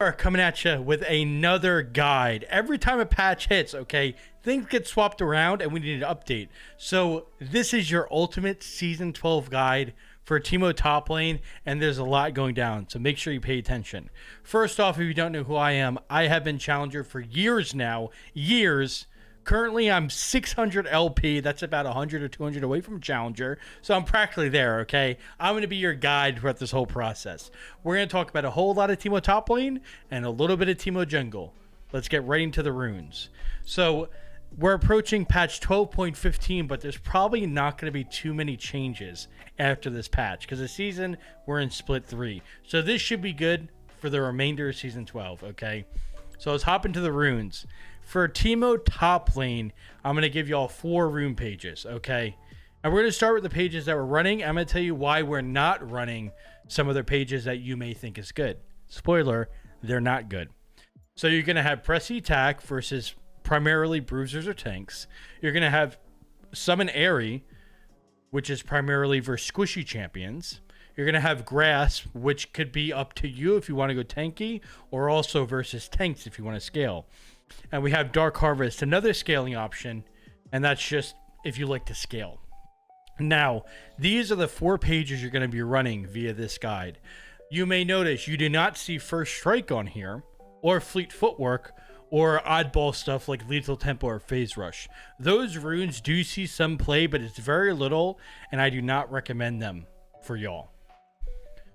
Are coming at you with another guide. Every time a patch hits, okay, things get swapped around and we need an update. So this is your ultimate season 12 guide for Teemo top lane, and there's a lot going down, so make sure you pay attention. First off, if you don't know who I am, I have been challenger for years now. Currently, I'm 600 LP. That's about 100 or 200 away from Challenger. So I'm practically there, okay? I'm going to be your guide throughout this whole process. We're going to talk about a whole lot of Teemo top lane and a little bit of Teemo jungle. Let's get right into the runes. So we're approaching patch 12.15, but there's probably not going to be too many changes after this patch because the season, we're in split 3. So this should be good for the remainder of season 12, okay? So let's hop into the runes. For Teemo top lane, I'm going to give you all 4 rune pages, okay? And we're going to start with the pages that we're running. I'm going to tell you why we're not running some other pages that you may think is good. Spoiler, they're not good. So you're going to have Pressy Attack versus primarily bruisers or tanks. You're going to have Summon Airy, which is primarily versus squishy champions. You're going to have Grass, which could be up to you if you want to go tanky, or also versus tanks if you want to scale. And we have Dark Harvest, another scaling option, and that's just if you like to scale. Now, these are the 4 pages you're going to be running via this guide. You may notice you do not see First Strike on here, or Fleet Footwork, or oddball stuff like Lethal Tempo or Phase Rush. Those runes do see some play, but it's very little, and I do not recommend them for y'all.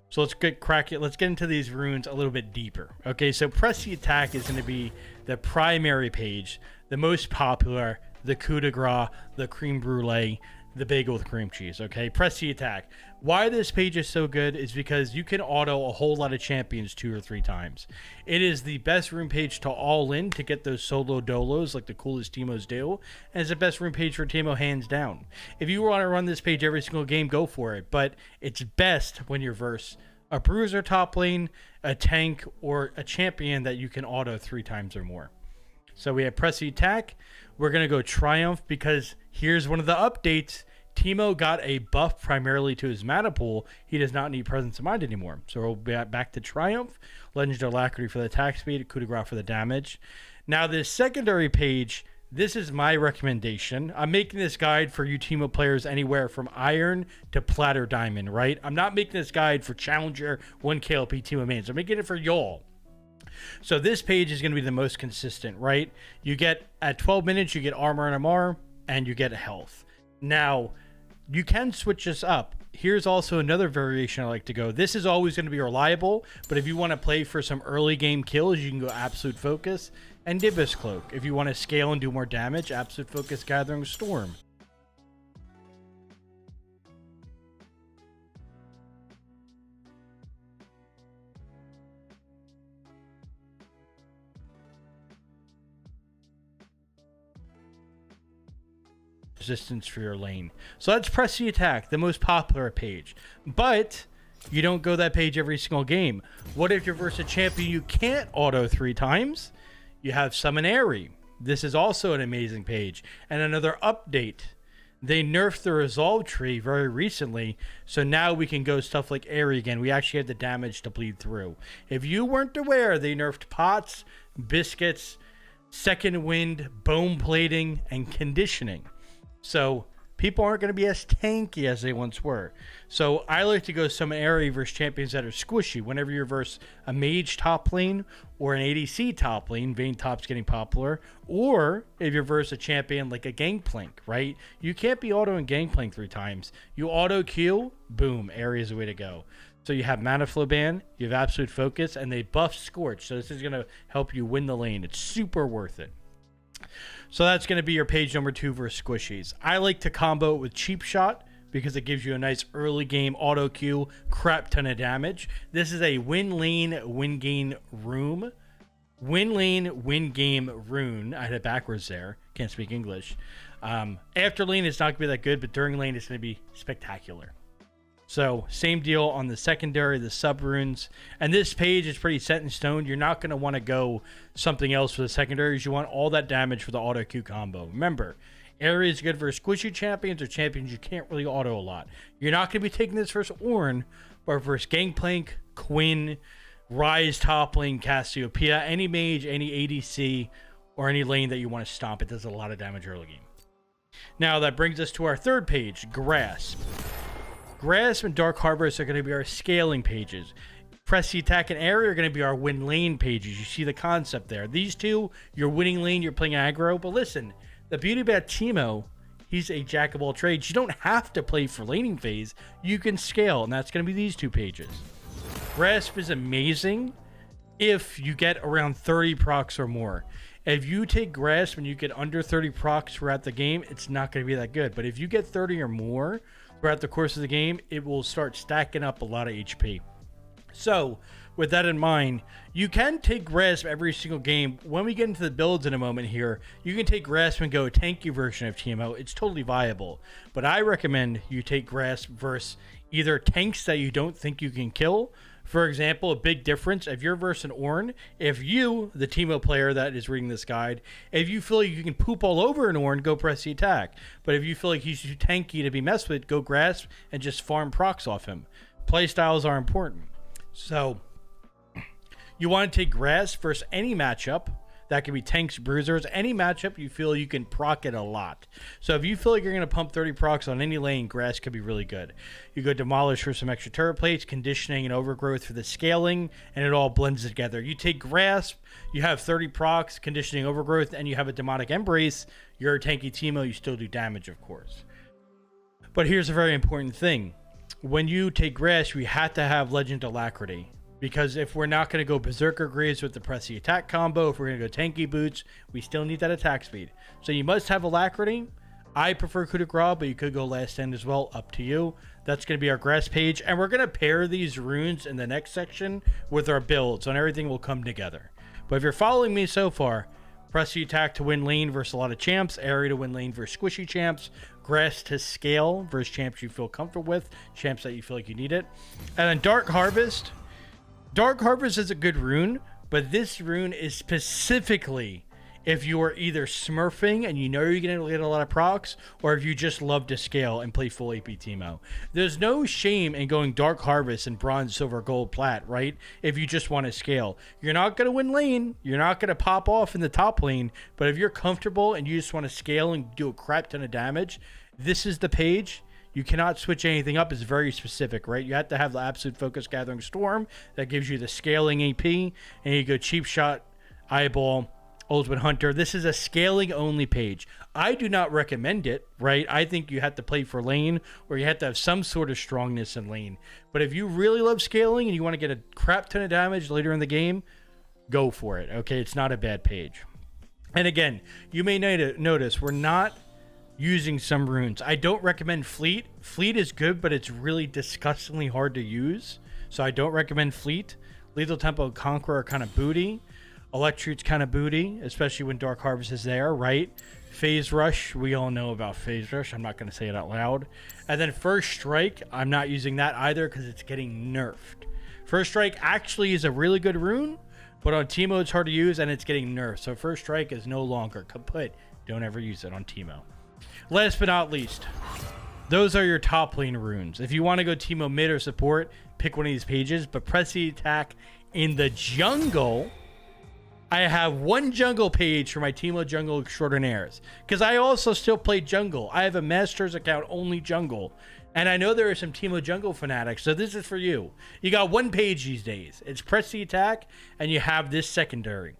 So let's get into these runes a little bit deeper. Okay, so Pressy Attack is going to be the primary page, the most popular, the coup de grace, the creme brulee, the bagel with cream cheese. Okay, Pressy Attack. Why this page is so good is because you can auto a whole lot of champions 2 or 3 times. It is the best rune page to all in to get those solo dolos like the coolest Teemos do, and it's the best rune page for Teemo hands down. If you want to run this page every single game, go for it, but it's best when you're versus a bruiser top lane, a tank, or a champion that you can auto 3 times or more. So we have Pressy Attack. We're going to go Triumph because here's one of the updates. Teemo got a buff primarily to his mana pool. He does not need Presence of Mind anymore. So we'll be back to Triumph. Legend of Alacrity for the attack speed, Coup de Grace for the damage. Now this secondary page, this is my recommendation. I'm making this guide for you Teemo players anywhere from Iron to Plat or Diamond, right? I'm not making this guide for Challenger, 1KLP Teemo mains. I'm making it for y'all. So this page is going to be the most consistent, right? You get, at 12 minutes, you get armor and MR, and you get health. Now, you can switch this up. Here's also another variation I like to go. This is always going to be reliable, but if you want to play for some early game kills, you can go Absolute Focus and Nimbus Cloak. If you want to scale and do more damage, Absolute Focus, Gathering Storm. Resistance for your lane. So that's Pressy Attack, the most popular page. But you don't go that page every single game. What if you're versus a champion you can't auto 3 times? You have Summon Airy. This is also an amazing page. And another update. They nerfed the Resolve tree very recently, so now we can go stuff like Airy again. We actually have the damage to bleed through. If you weren't aware, they nerfed Pots, Biscuits, Second Wind, Bone Plating, and Conditioning. So people aren't going to be as tanky as they once were. So I like to go Summon Airy versus champions that are squishy. Whenever you're versus a mage top lane or an ADC top lane, Vayne top's getting popular. Or if you're versus a champion like a Gangplank, right? You can't be autoing Gangplank 3 times. You auto Q, boom, Airy is the way to go. So you have Mana Flow Ban, you have Absolute Focus, and they buff Scorch. So this is going to help you win the lane. It's super worth it. So that's going to be your page number 2 versus squishies. I like to combo it with Cheap Shot because it gives you a nice early game auto Q, crap ton of damage. This is a win lane, win gain rune. Win lane, win game rune. I had it backwards there. Can't speak English. After lane, it's not going to be that good, but during lane, it's going to be spectacular. So same deal on the secondary, the sub runes. And this page is pretty set in stone. You're not going to want to go something else for the secondaries. You want all that damage for the auto Q combo. Remember, Airy is good for squishy champions or champions you can't really auto a lot. You're not going to be taking this versus Ornn, or versus Gangplank, Quinn, Rise top lane, Cassiopeia, any mage, any ADC, or any lane that you want to stomp. It does a lot of damage early game. Now that brings us to our third page, Grasp. Grasp and Dark Harvest are going to be our scaling pages. Press the attack and area are going to be our win lane pages. You see the concept there. These two, your winning lane, you're playing aggro. But listen, the beauty about Teemo, he's a jack of all trades. You don't have to play for laning phase. You can scale, and that's going to be these two pages. Grasp is amazing if you get around 30 procs or more. If you take Grasp and you get under 30 procs throughout the game, it's not going to be that good. But if you get 30 or more throughout the course of the game, it will start stacking up a lot of HP. So, with that in mind, you can take Grasp every single game. When we get into the builds in a moment here, you can take Grasp and go a tanky version of Teemo. It's totally viable. But I recommend you take Grasp versus either tanks that you don't think you can kill. For example, a big difference, if you're versus an Ornn, if you, the Teemo player that is reading this guide, if you feel like you can poop all over an Ornn, go press the attack. But if you feel like he's too tanky to be messed with, go Grasp and just farm procs off him. Playstyles are important. So, you want to take Grasp versus any matchup. That could be tanks, bruisers, any matchup you feel you can proc it a lot. So if you feel like you're going to pump 30 procs on any lane, Grasp could be really good. You go Demolish for some extra turret plates, Conditioning and Overgrowth for the scaling, and it all blends together. You take Grasp, you have 30 procs, Conditioning, Overgrowth, and you have a Demonic Embrace. You're a tanky Teemo, you still do damage, of course. But here's a very important thing. When you take Grasp, you have to have Legend Alacrity. Because if we're not going to go Berserker Greaves with the press the attack combo, if we're going to go tanky boots, we still need that attack speed. So you must have Alacrity. I prefer Coup de Grace, but you could go Last Stand as well, up to you. That's going to be our Grasp page. And we're going to pair these runes in the next section with our builds, and everything will come together. But if you're following me so far, press the attack to win lane versus a lot of champs, area to win lane versus squishy champs, Grasp to scale versus champs you feel comfortable with, champs that you feel like you need it. And then Dark Harvest. Dark Harvest is a good rune, but this rune is specifically if you are either smurfing and you know you're going to get a lot of procs, or if you just love to scale and play full AP Teemo. There's no shame in going Dark Harvest and Bronze, Silver, Gold, Plat, right? If you just want to scale. You're not going to win lane. You're not going to pop off in the top lane. But if you're comfortable and you just want to scale and do a crap ton of damage, this is the page. You cannot switch anything up. It's very specific, right? You have to have the Absolute Focus Gathering Storm. That gives you the scaling AP. And you go Cheap Shot, Eyeball, Ultimate Hunter. This is a scaling only page. I do not recommend it, right? I think you have to play for lane, or you have to have some sort of strongness in lane. But if you really love scaling and you want to get a crap ton of damage later in the game, go for it, okay? It's not a bad page. And again, you may notice we're not using some runes. I don't recommend Fleet. Fleet is good, but it's really disgustingly hard to use. So I don't recommend Fleet. Lethal Tempo and Conqueror are kind of booty. Electrocute's kind of booty, especially when Dark Harvest is there, right? Phase Rush, we all know about Phase Rush. I'm not going to say it out loud. And then First Strike, I'm not using that either because it's getting nerfed. First Strike actually is a really good rune, but on Teemo it's hard to use and it's getting nerfed. So First Strike is no longer kaput. Don't ever use it on Teemo. Last but not least, those are your top lane runes. If you want to go Teemo mid or support, pick one of these pages, but press the attack in the jungle. I have one jungle page for my Teemo Jungle Extraordinaires because I also still play jungle. I have a Masters account only jungle, and I know there are some Teemo Jungle fanatics, so this is for you. You got one page these days. It's press the attack, and you have this secondary.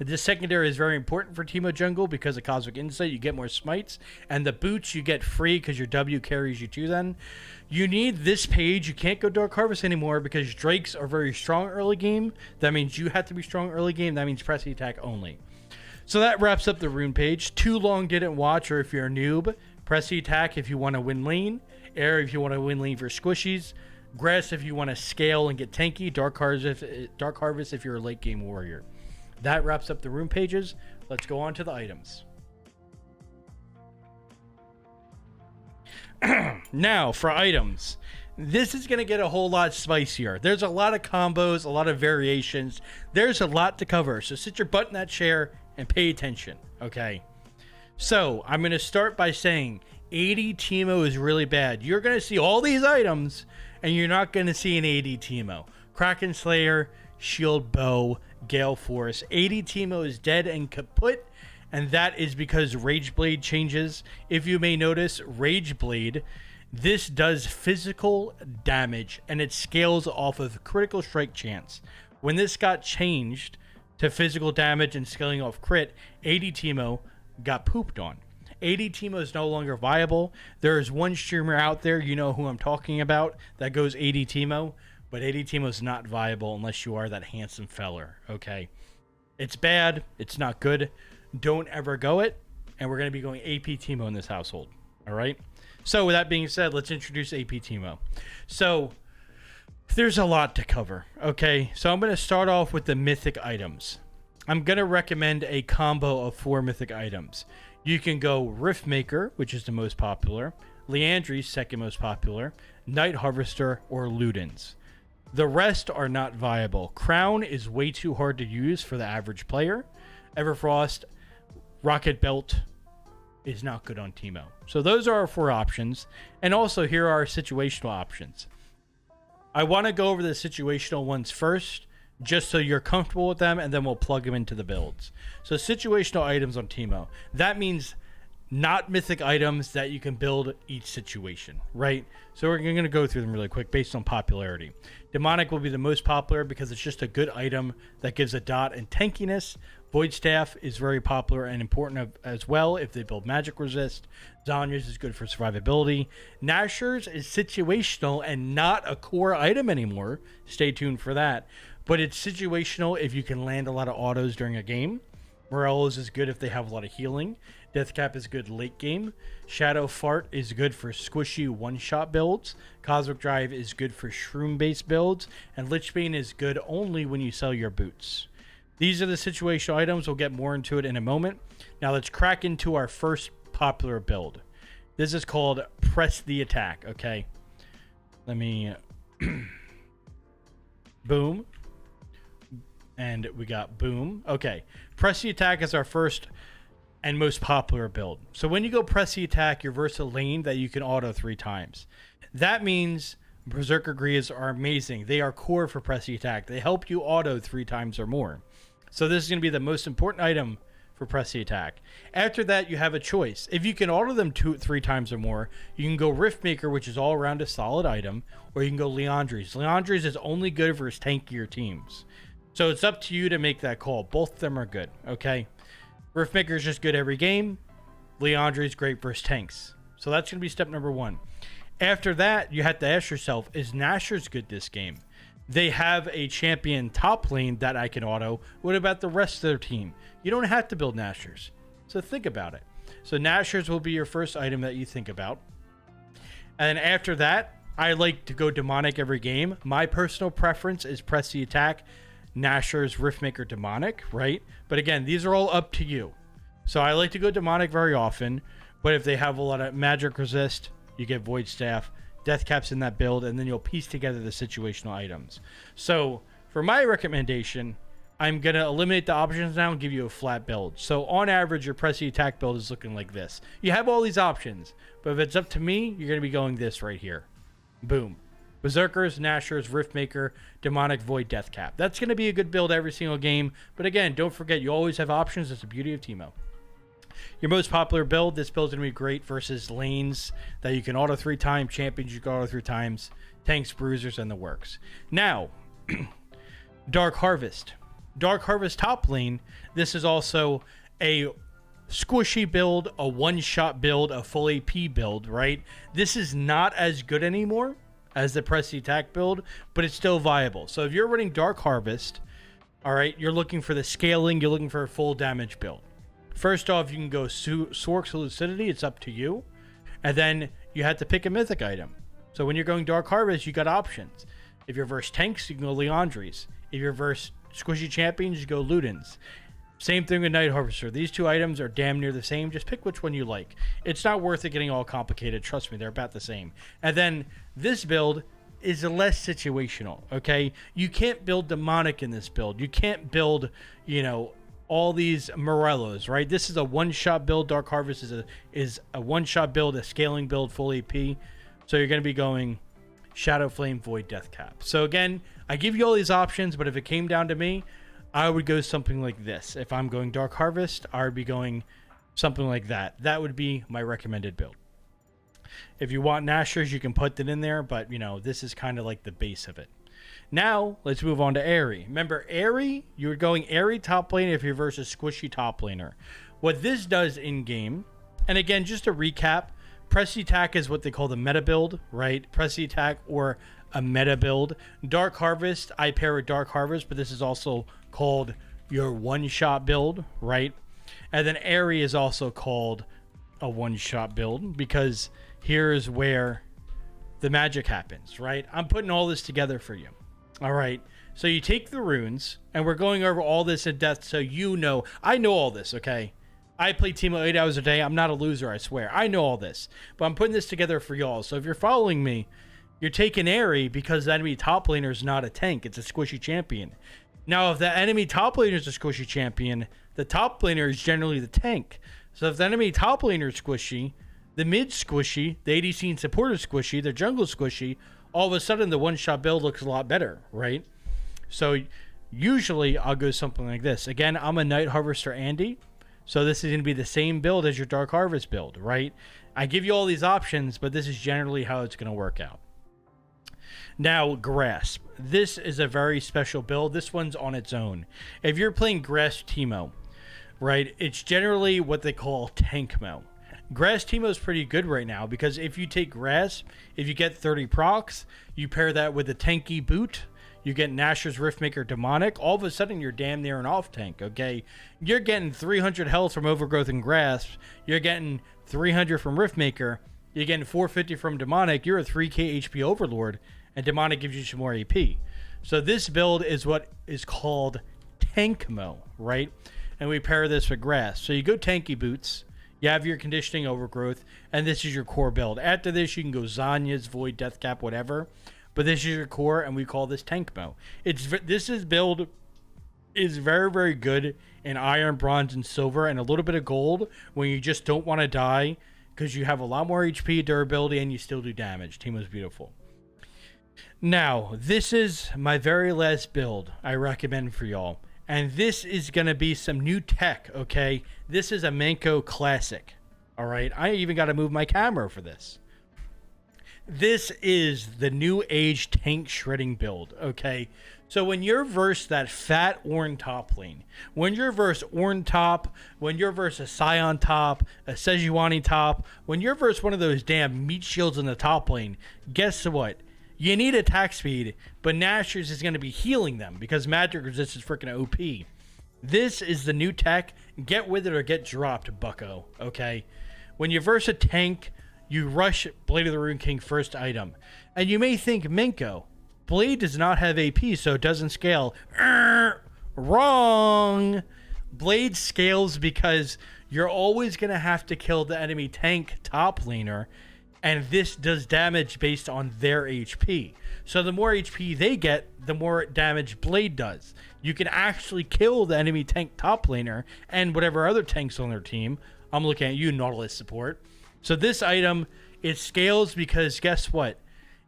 This secondary is very important for Teemo Jungle because of Cosmic Insight. You get more smites, and the boots you get free because your W carries you to them. You need this page. You can't go Dark Harvest anymore because Drakes are very strong early game. That means you have to be strong early game. That means press the attack only. So that wraps up the rune page. Too long didn't watch, or if you're a noob, press the attack if you want to win lane. Air if you want to win lane for squishies. Grass if you want to scale and get tanky. Dark Harvest if you're a late game warrior. That wraps up the rune pages. Let's go on to the items. Now, for items, this is going to get a whole lot spicier. There's a lot of combos, a lot of variations. There's a lot to cover. So sit your butt in that chair and pay attention, okay? So I'm going to start by saying 80 Teemo is really bad. You're going to see all these items, and you're not going to see an 80 Teemo. Kraken Slayer, Shield Bow, Gale Force. AD Teemo is dead and kaput, and that is because Rage Blade changes. If you may notice, Rage Blade, this does physical damage, and it scales off of critical strike chance. When this got changed to physical damage and scaling off crit, AD Teemo got pooped on. AD Teemo is no longer viable. There is one streamer out there, you know who I'm talking about, that goes AD Teemo, but AD Teemo is not viable unless you are that handsome feller, okay? It's bad. It's not good. Don't ever go it, and we're going to be going AP Teemo in this household, all right? So with that being said, let's introduce AP Teemo. So there's a lot to cover, okay? So I'm going to start off with the mythic items. I'm going to recommend a combo of 4 mythic items. You can go Riftmaker, which is the most popular, Liandry's second most popular, Night Harvester, or Ludens. The rest are not viable. Crown is way too hard to use for the average player. Everfrost, Rocket Belt is not good on Teemo. So those are our 4 options. And also here are our situational options. I want to go over the situational ones first, just so you're comfortable with them, and then we'll plug them into the builds. So situational items on Teemo. That means not mythic items that you can build each situation, right? So we're going to go through them really quick based on popularity. Demonic will be the most popular because it's just a good item that gives a dot and tankiness. Void Staff is very popular and important as well if they build magic resist. Zhonya's is good for survivability. Nashor's is situational and not a core item anymore. Stay tuned for that. But it's situational if you can land a lot of autos during a game. Morello's is good if they have a lot of healing. Deathcap is good late game. Shadow Fart is good for squishy one-shot builds. Cosmic Drive is good for shroom-based builds. And Lichbane is good only when you sell your boots. These are the situational items. We'll get more into it in a moment. Now let's crack into our first popular build. This is called Press the Attack, okay? Let me... Boom. And we got boom. Okay. Press the Attack is our first and most popular build. So when you go Press the Attack, you're versus a lane that you can auto 3 times. That means Berserker Greaves are amazing. They are core for Press the Attack. They help you auto 3 times or more. So this is going to be the most important item for Press the Attack. After that, you have a choice. If you can auto them 2-3 times or more, you can go Riftmaker, which is all around a solid item, or you can go Liandry's. Liandry's is only good versus tankier teams. So it's up to you to make that call. Both of them are good, okay? Riftmaker is just good every game. Liandry's great versus tanks. So that's going to be step number 1. After that, you have to ask yourself, is Nashor's good this game? They have a champion top lane that I can auto. What about the rest of their team? You don't have to build Nashor's. So think about it. So Nashor's will be your first item that you think about. And then after that, I like to go Demonic every game. My personal preference is Press the Attack, Nashor's, Riftmaker, Demonic, right? But again, these are all up to you. So I like to go Demonic very often. But if they have a lot of magic resist, you get Void Staff. Deathcap's in that build, and then you'll piece together the situational items. So for my recommendation, I'm going to eliminate the options now and give you a flat build. So on average, your Press the Attack build is looking like this. You have all these options, but if it's up to me, you're going to be going this right here. Boom. Berserkers, Nashor's, Riftmaker, Demonic, Void, Deathcap. That's going to be a good build every single game. But again, don't forget, you always have options. That's the beauty of Teemo. Your most popular build, this build's going to be great versus lanes that you can auto 3 times, champions you can auto 3 times, tanks, bruisers, and the works. Now, Dark Harvest. Dark Harvest top lane, this is also a squishy build, a one-shot build, a full AP build, right? This is not as good anymore as the Press the Attack build, but it's still viable. So if you're running Dark Harvest, all right, you're looking for the scaling, you're looking for a full damage build. First off, you can go Sork's Lucidity. It's up to you. And then you have to pick a mythic item. So when you're going Dark Harvest, you got options. If you're versus tanks, you can go Liandry's. If you're versus squishy champions, you go Ludens. Same thing with Night Harvester. These 2 items are damn near the same. Just pick which one you like. It's not worth it getting all complicated. Trust me, they're about the same. And then this build is less situational, okay? You can't build Demonic in this build. You can't build, you know, all these Morellos, right? This is a one-shot build. Dark Harvest is a one-shot build, a scaling build, full AP. So you're going to be going Shadow Flame, Void, Death Cap. So again, I give you all these options, but if it came down to me, I would go something like this. If I'm going Dark Harvest, I would be going something like that. That would be my recommended build. If you want Nashers, you can put that in there, but you know, this is kind of like the base of it. Now, let's move on to Airy. Remember, Airy, you're going Airy top lane if you're versus Squishy top laner. What this does in-game, and again, just to recap, Press the Attack is what they call the meta build, right? Press the Attack or a meta build. Dark Harvest, I pair with Dark Harvest, but this is also called your one-shot build, right? And then Airy is also called a one-shot build because here's where the magic happens, right? I'm putting all this together for you. All right, so you take the runes, and we're going over all this in depth so you know. I know all this, okay? I play Teemo 8 hours a day. I'm not a loser, I swear. I know all this, but I'm putting this together for y'all. So if you're following me, you're taking Airy because the enemy top laner is not a tank. It's a squishy champion. Now, if the enemy top laner is a squishy champion, the top laner is generally the tank. So if the enemy top laner is squishy, the mid squishy, the ADC and supporter squishy, the jungle squishy, all of a sudden the one-shot build looks a lot better, right? So usually I'll go something like this. Again, I'm a Night Harvester Andy, so this is going to be the same build as your Dark Harvest build, right? I give you all these options, but this is generally how it's going to work out. Now, Grasp. This is a very special build. This one's on its own. If you're playing Grasp Teemo, right, it's generally what they call tank mode. Grasp Teemo is pretty good right now because if you take Grasp, if you get 30 procs, you pair that with a tanky boot, you get Nashor's Riftmaker Demonic, all of a sudden you're damn near an off tank, okay? You're getting 300 health from Overgrowth and Grasp, you're getting 300 from Riftmaker, you're getting 450 from Demonic, you're a 3k HP Overlord, and Demonic gives you some more AP. So this build is what is called tank mode, right? And we pair this with Grasp. So you go tanky boots, you have your conditioning Overgrowth, and this is your core build. After this, you can go Zanya's, Void, Death Cap, whatever. But this is your core, and we call this tank mode. This build is very, very good in iron, bronze, and silver, and a little bit of gold when you just don't want to die because you have a lot more HP, durability, and you still do damage. Teemo's beautiful. Now, this is my very last build I recommend for y'all. And this is going to be some new tech, okay? This is a Manko Classic, all right? I even got to move my camera for this. This is the new age tank shredding build, okay? So when you're versus that fat Ornn top lane, when you're versus Ornn top, when you're versus a Scion top, a Sejuani top, when you're versus one of those damn meat shields in the top lane, guess what? You need attack speed, but Nashor's is going to be healing them because magic resist is freaking OP. This is the new tech. Get with it or get dropped, bucko, okay? When you verse a tank, you rush Blade of the Rune King first item. And you may think, Minko, Blade does not have AP, so it doesn't scale. Wrong! Blade scales because you're always going to have to kill the enemy tank top laner, and this does damage based on their HP. So the more HP they get, the more damage Blade does. You can actually kill the enemy tank top laner and whatever other tanks on their team. I'm looking at you, Nautilus support. So this item, it scales because guess what?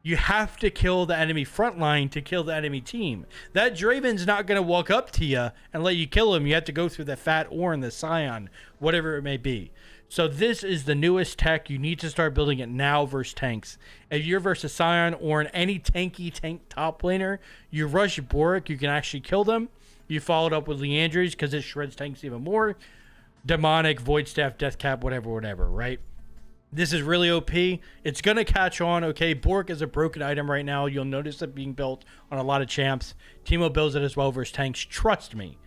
You have to kill the enemy front line to kill the enemy team. That Draven's not going to walk up to you and let you kill him. You have to go through the fat Ornn, the Scion, whatever it may be. So this is the newest tech. You need to start building it now versus tanks. If you're versus Scion or any tanky tank top laner, you rush Boric, you can actually kill them. You follow it up with Leandries because it shreds tanks even more. Demonic, Void Staff, Death Cap, whatever, right? This is really OP. It's going to catch on, okay? Bork is a broken item right now. You'll notice it being built on a lot of champs. Teemo builds it as well versus tanks. Trust me.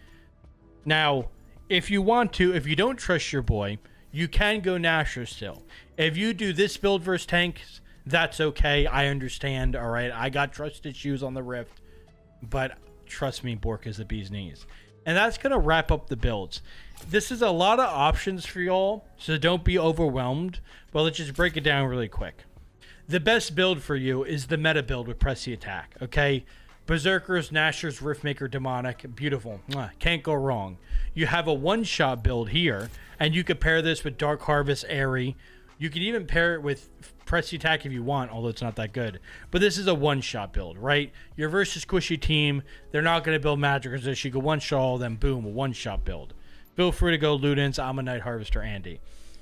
Now, if you want to, if you don't trust your boy, you can go Nashor still. If you do this build versus tanks, that's okay. I understand, all right? I got trust issues on the Rift, but trust me, Bork is the bee's knees. And that's going to wrap up the builds. This is a lot of options for y'all, so don't be overwhelmed. But let's just break it down really quick. The best build for you is the meta build with Press the Attack, okay? Berserkers, Nashor's, Riftmaker, Demonic, beautiful. Can't go wrong. You have a one-shot build here, and you could pair this with Dark Harvest, Airy. You can even pair it with press the attack if you want, although it's not that good. But this is a one-shot build, right? You're versus squishy team. They're not going to build magic resist. You go one-shot, then boom, a one-shot build. Feel free to go Ludens, Ammonite Harvester, Andy.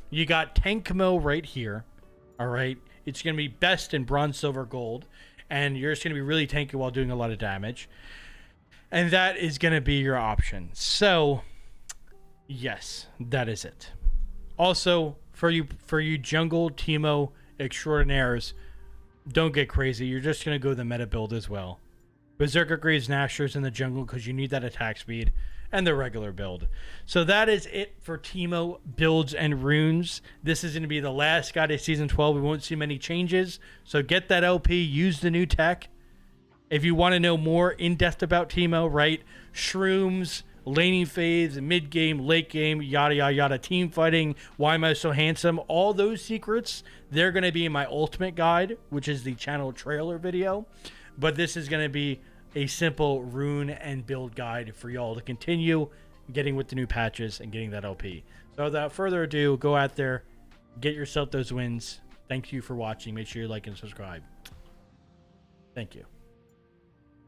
You got Teemo right here, all right? It's going to be best in bronze, silver, gold. And you're just going to be really tanky while doing a lot of damage. And that is going to be your option. So, yes, that is it. Also, for you jungle Teemo extraordinaires, don't get crazy. You're just going to go the meta build as well. Berserker Graves Nashers in the jungle because you need that attack speed, and the regular build. So that is it for Teemo builds and runes. This is going to be the last guide of Season 12. We won't see many changes. So get that LP. Use the new tech. If you want to know more in-depth about Teemo, right? Shrooms, laning phase, mid-game, late game, yada, yada, yada, team fighting, why am I so handsome? All those secrets, they're going to be in my ultimate guide, which is the channel trailer video. But this is going to be a simple rune and build guide for y'all to continue getting with the new patches and getting that LP. So without further ado, go out there, get yourself those wins. Thank you for watching. Make sure you like and subscribe. Thank you.